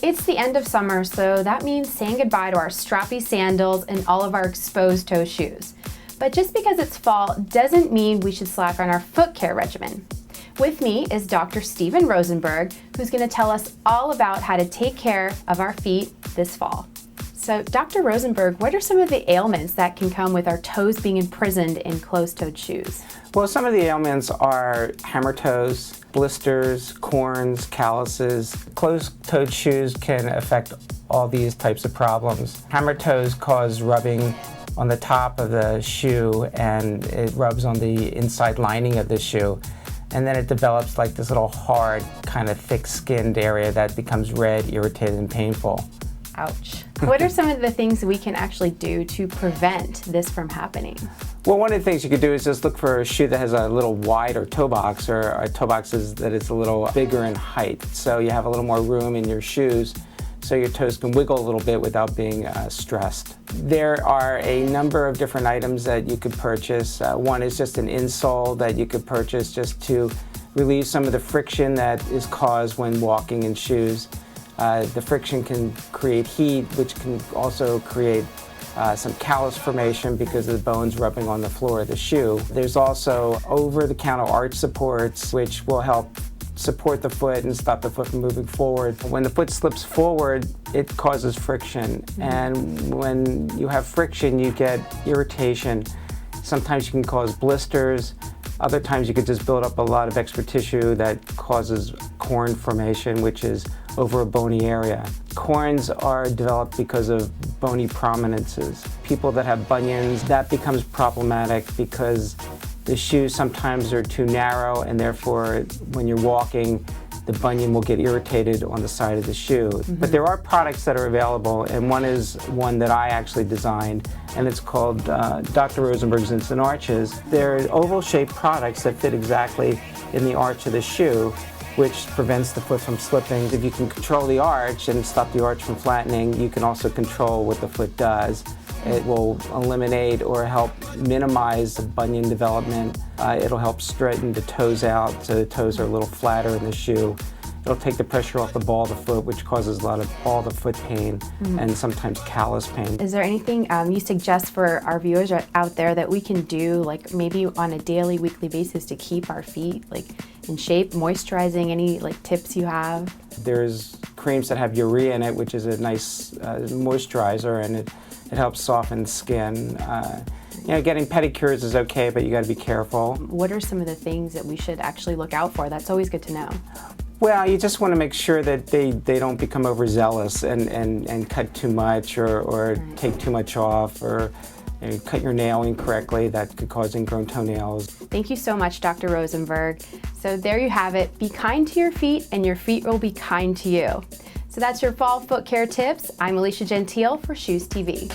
It's the end of summer, so that means saying goodbye to our strappy sandals and all of our exposed toe shoes. But just because it's fall doesn't mean we should slack on our foot care regimen. With me is Dr. Steven Rosenberg, who's going to tell us all about how to take care of our feet this fall. So, Dr. Rosenberg, what are some of the ailments that can come with our toes being imprisoned in closed-toed shoes? Well, some of the ailments are hammer toes, blisters, corns, calluses. Closed-toed shoes can affect all these types of problems. Hammer toes cause rubbing on the top of the shoe, and it rubs on the inside lining of the shoe. And then it develops like this little hard, kind of thick-skinned area that becomes red, irritated, and painful. Ouch. What are some of the things we can actually do to prevent this from happening? Well, one of the things you could do is just look for a shoe that has a little wider toe box, or a toe box that is a little bigger in height. So you have a little more room in your shoes so your toes can wiggle a little bit without being stressed. There are a number of different items that you could purchase. One is just an insole that you could purchase just to relieve some of the friction that is caused when walking in shoes. The friction can create heat, which can also create some callus formation because of the bones rubbing on the floor of the shoe. There's also over-the-counter arch supports, which will help support the foot and stop the foot from moving forward. When the foot slips forward, it causes friction. And when you have friction, you get irritation. Sometimes you can cause blisters. Other times you could just build up a lot of extra tissue that causes corn formation, which is over a bony area. Corns are developed because of bony prominences. People that have bunions, that becomes problematic because the shoes sometimes are too narrow, and therefore when you're walking, the bunion will get irritated on the side of the shoe. But there are products that are available, and one is one that I actually designed, and it's called Dr. Rosenberg's Instant Arches. They're oval-shaped products that fit exactly in the arch of the shoe, which prevents the foot from slipping. If you can control the arch and stop the arch from flattening, you can also control what the foot does. It will eliminate or help minimize the bunion development. It'll help straighten the toes out so the toes are a little flatter in the shoe. It'll take the pressure off the ball of the foot, which causes a lot of ball of the foot pain and sometimes callus pain. Is there anything you suggest for our viewers out there that we can do, like maybe on a daily, weekly basis to keep our feet in shape, moisturizing? Any tips you have? There's creams that have urea in it, which is a nice moisturizer, and it helps soften the skin. Getting pedicures is okay, but you got to be careful. What are some of the things that we should actually look out for? That's always good to know. Well, you just want to make sure that they don't become overzealous and cut too much or take too much off, or cut your nail incorrectly. That could cause ingrown toenails. Thank you so much, Dr. Rosenberg. So there you have it. Be kind to your feet, and your feet will be kind to you. So that's your fall foot care tips. I'm Alicia Gentile for Shoes TV.